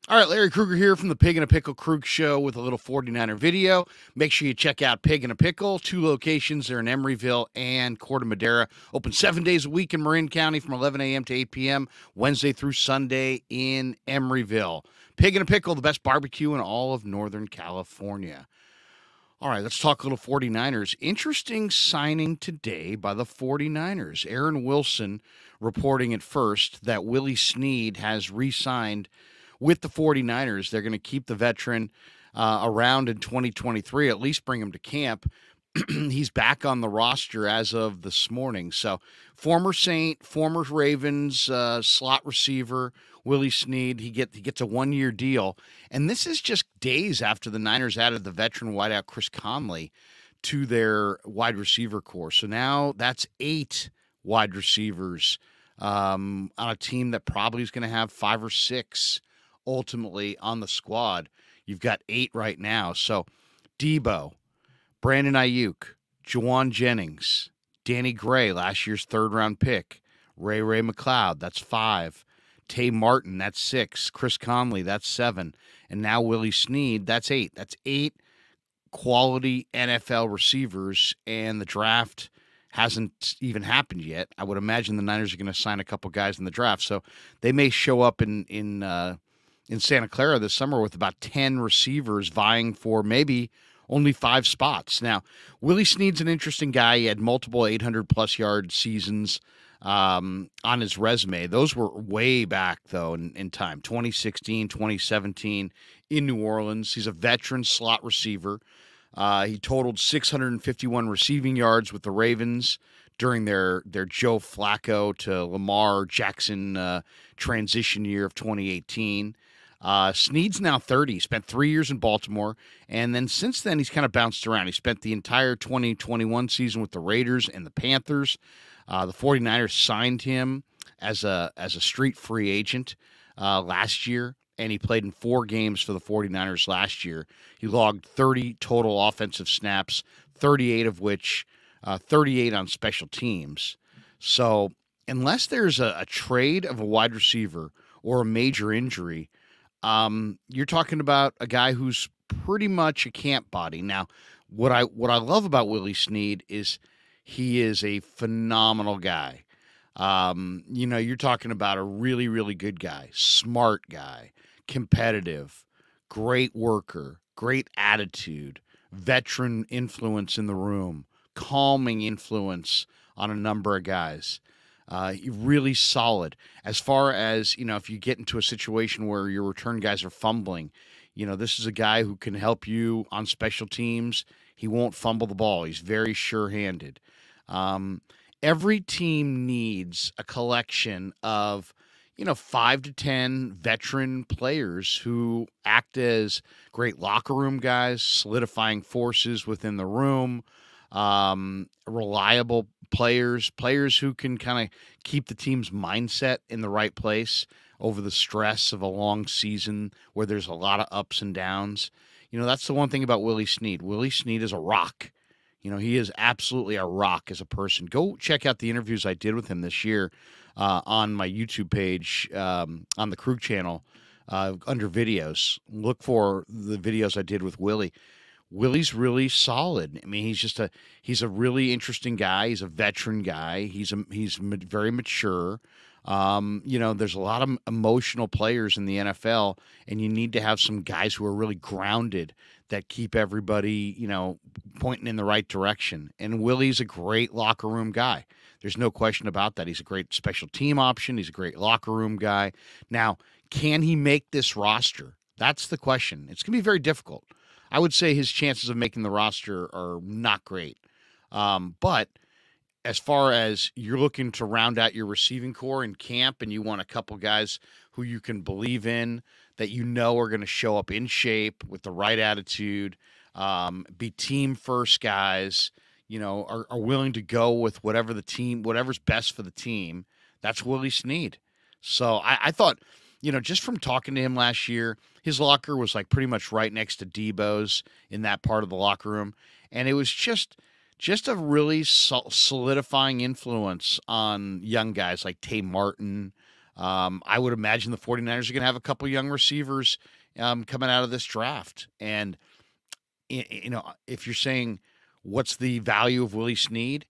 All right, Larry Krueger here from the Pig and a Pickle Krug Show with a little 49er video. Make sure you check out Pig and a Pickle. 2 locations. They're in Emeryville and Corte Madera. Open 7 days a week in Marin County from 11 a.m. to 8 p.m., Wednesday through Sunday in Emeryville. Pig and a Pickle, the best barbecue in all of Northern California. All right, let's talk a little 49ers. Interesting signing today by the 49ers. Aaron Wilson reporting at first that Willie Snead has re signed with the 49ers. They're going to keep the veteran around in 2023, at least bring him to camp. He's back on the roster as of this morning. So, former Saint, former Ravens slot receiver Willie Snead, he gets a 1-year deal, and this is just days after the Niners added the veteran wideout Chris Conley to their wide receiver core. So now that's 8 wide receivers on a team that probably is going to have 5 or 6 ultimately on the squad. You've got 8 right now. So Debo, Brandon Ayuk, Juwan Jennings, Danny Gray, last year's third-round pick, Ray McLeod, that's 5. Tay Martin, that's 6. Chris Conley, that's 7. And now Willie Snead, that's 8. That's 8 quality NFL receivers, and the draft hasn't even happened yet. I would imagine the Niners are going to sign a couple guys in the draft, so they may show up in Santa Clara this summer with about 10 receivers vying for maybe only 5 spots. Now, Willie Snead's an interesting guy. He had multiple 800-plus yard seasons on his resume. Those were way back, though, in time, 2016, 2017 in New Orleans. He's a veteran slot receiver. He totaled 651 receiving yards with the Ravens during their Joe Flacco to Lamar Jackson transition year of 2018. Snead's now 30. He spent 3 years in Baltimore, and then since then he's kind of bounced around. He spent the entire 2021 season with the Raiders and the Panthers. The 49ers signed him as a street free agent last year, and he played in 4 games for the 49ers last year. He logged 30 total offensive snaps, 38 of which 38 on special teams. So unless there's a trade of a wide receiver or a major injury, you're talking about a guy who's pretty much a camp body. Now, what I love about Willie Snead is he is a phenomenal guy. You're talking about a really, really good guy, smart guy, competitive, great worker, great attitude, veteran influence in the room, calming influence on a number of guys. Really solid. As far as, if you get into a situation where your return guys are fumbling, this is a guy who can help you on special teams. He won't fumble the ball. He's very sure-handed. Every team needs a collection of, 5 to 10 veteran players who act as great locker room guys, solidifying forces within the room, reliable players who can kind of keep the team's mindset in the right place over the stress of a long season where there's a lot of ups and downs. That's the one thing about Willie Snead. Willie Snead is a rock. He is absolutely a rock as a person. Go check out the interviews I did with him this year on my YouTube page on the Krug channel under videos. Look for the videos I did with Willie. Willie's really solid. I mean, he's a really interesting guy. He's a veteran guy. He's very mature. There's a lot of emotional players in the NFL, and you need to have some guys who are really grounded that keep everybody, pointing in the right direction. And Willie's a great locker room guy. There's no question about that. He's a great special team option. He's a great locker room guy. Now, can he make this roster? That's the question. It's going to be very difficult. I would say his chances of making the roster are not great. But as far as you're looking to round out your receiving core in camp and you want a couple guys who you can believe in, that are going to show up in shape with the right attitude, be team first guys, are willing to go with whatever's best for the team, that's Willie Snead. So I thought, just from talking to him last year, his locker was like pretty much right next to Debo's in that part of the locker room. And it was just a really solidifying influence on young guys like Tay Martin, I would imagine the 49ers are going to have a couple young receivers coming out of this draft. And, if you're saying what's the value of Willie Snead,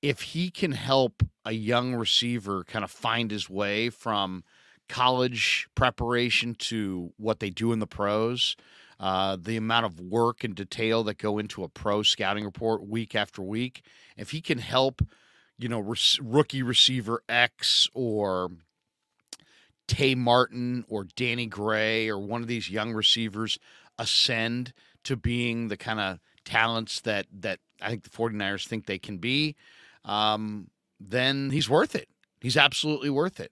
if he can help a young receiver kind of find his way from college preparation to what they do in the pros, the amount of work and detail that go into a pro scouting report week after week, if he can help, rookie receiver X or Tay Martin or Danny Gray or one of these young receivers ascend to being the kind of talents that I think the 49ers think they can be, then he's worth it. He's absolutely worth it.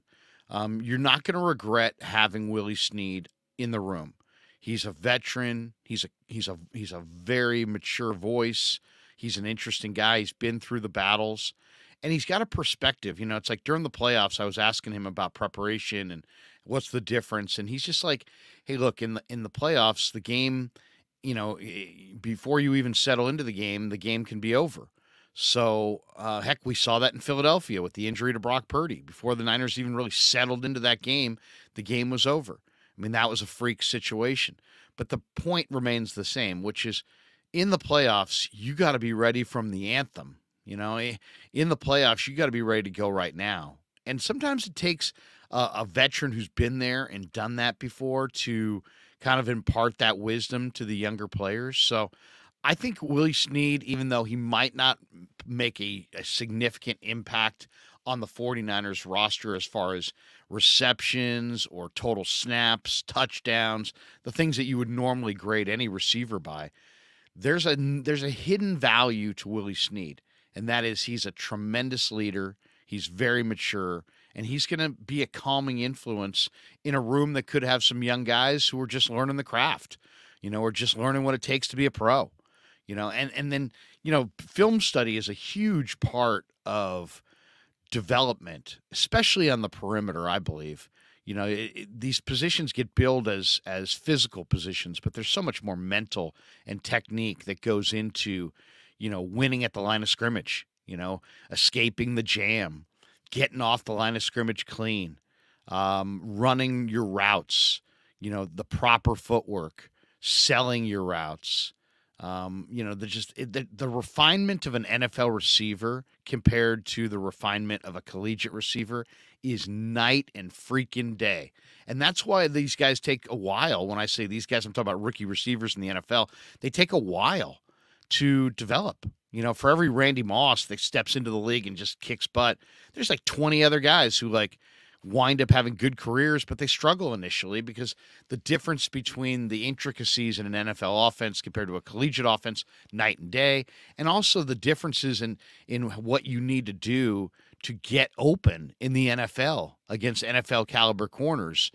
You're not going to regret having Willie Snead in the room. He's a veteran. He's a very mature voice. He's an interesting guy. He's been through the battles, and he's got a perspective. It's like during the playoffs, I was asking him about preparation and what's the difference, and he's just like, "Hey, look, in the playoffs, the game, before you even settle into the game can be over." So, heck, we saw that in Philadelphia with the injury to Brock Purdy. Before the Niners even really settled into that game, the game was over. I mean, that was a freak situation. But the point remains the same, which is in the playoffs, you got to be ready from the anthem. In the playoffs, you got to be ready to go right now. And sometimes it takes a veteran who's been there and done that before to kind of impart that wisdom to the younger players. So I think Willie Snead, even though he might not make a significant impact on the 49ers roster as far as receptions or total snaps, touchdowns, the things that you would normally grade any receiver by, there's a hidden value to Willie Snead, and that is he's a tremendous leader. He's very mature, and he's going to be a calming influence in a room that could have some young guys who are just learning the craft, or just learning what it takes to be a pro. And then, film study is a huge part of development, especially on the perimeter, I believe. These positions get billed as physical positions, but there's so much more mental and technique that goes into, winning at the line of scrimmage, escaping the jam, getting off the line of scrimmage clean, running your routes, the proper footwork, selling your routes. The refinement of an NFL receiver compared to the refinement of a collegiate receiver is night and freaking day. And that's why these guys take a while. When I say these guys, I'm talking about rookie receivers in the NFL. They take a while to develop. For every Randy Moss that steps into the league and just kicks butt, there's like 20 other guys who wind up having good careers, but they struggle initially because the difference between the intricacies in an NFL offense compared to a collegiate offense, night and day, and also the differences in what you need to do to get open in the NFL against NFL caliber corners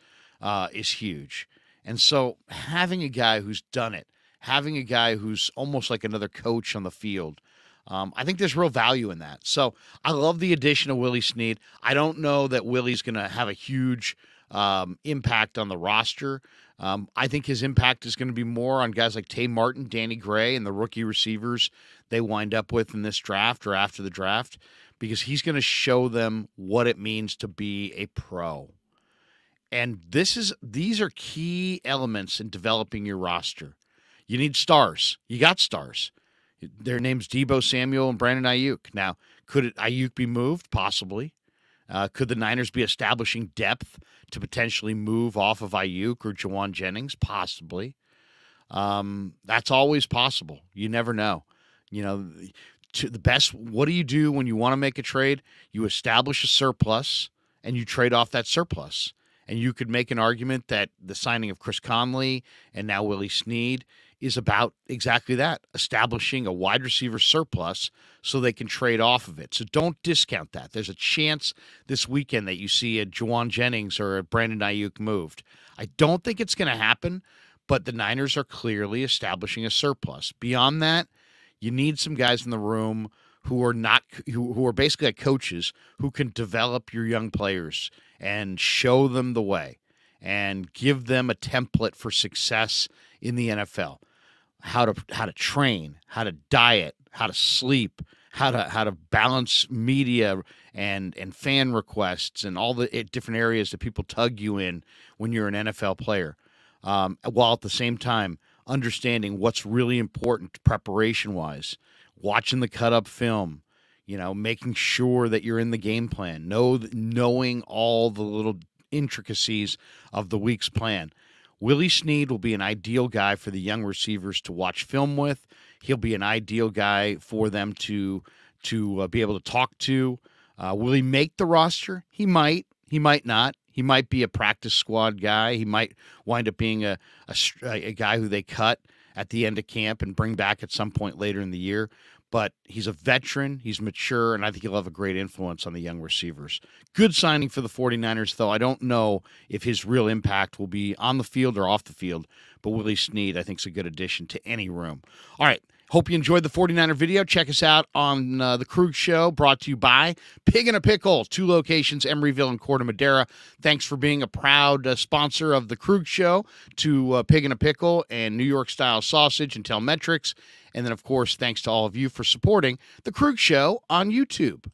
is huge. And so having a guy who's done it, having a guy who's almost like another coach on the field, I think there's real value in that. So I love the addition of Willie Snead. I don't know that Willie's going to have a huge impact on the roster. I think his impact is going to be more on guys like Tay Martin, Danny Gray, and the rookie receivers they wind up with in this draft or after the draft, because he's going to show them what it means to be a pro. And these are key elements in developing your roster. You need stars. You got stars. Their names Deebo Samuel and Brandon Ayuk. Now, could Ayuk be moved? Possibly. Could the Niners be establishing depth to potentially move off of Ayuk or Juwan Jennings? Possibly. That's always possible. You never know. What do you do when you want to make a trade? You establish a surplus and you trade off that surplus. And you could make an argument that the signing of Chris Conley and now Willie Snead is about exactly that, establishing a wide receiver surplus so they can trade off of it. So don't discount that. There's a chance this weekend that you see a Juwan Jennings or a Brandon Ayuk moved. I don't think it's going to happen, but the Niners are clearly establishing a surplus. Beyond that, you need some guys in the room who are basically like coaches who can develop your young players and show them the way and give them a template for success in the NFL. How to train, how to diet, how to sleep, how to balance media and fan requests and all the different areas that people tug you in when you're an NFL player, while at the same time understanding what's really important preparation-wise, watching the cut-up film, making sure that you're in the game plan, knowing all the little intricacies of the week's plan. Willie Snead will be an ideal guy for the young receivers to watch film with. He'll be an ideal guy for them to be able to talk to. Will he make the roster? He might. He might not. He might be a practice squad guy. He might wind up being a guy who they cut at the end of camp and bring back at some point later in the year. But he's a veteran, he's mature, and I think he'll have a great influence on the young receivers. Good signing for the 49ers, though. I don't know if his real impact will be on the field or off the field, but Willie Snead, I think, is a good addition to any room. All right. Hope you enjoyed the 49er video. Check us out on the Krueger Show, brought to you by Pig in a Pickle, 2 locations, Emeryville and Corte Madera. Thanks for being a proud sponsor of the Krueger Show to Pig in a Pickle and New York-style sausage and Telmetrics. And then, of course, thanks to all of you for supporting the Krueger Show on YouTube.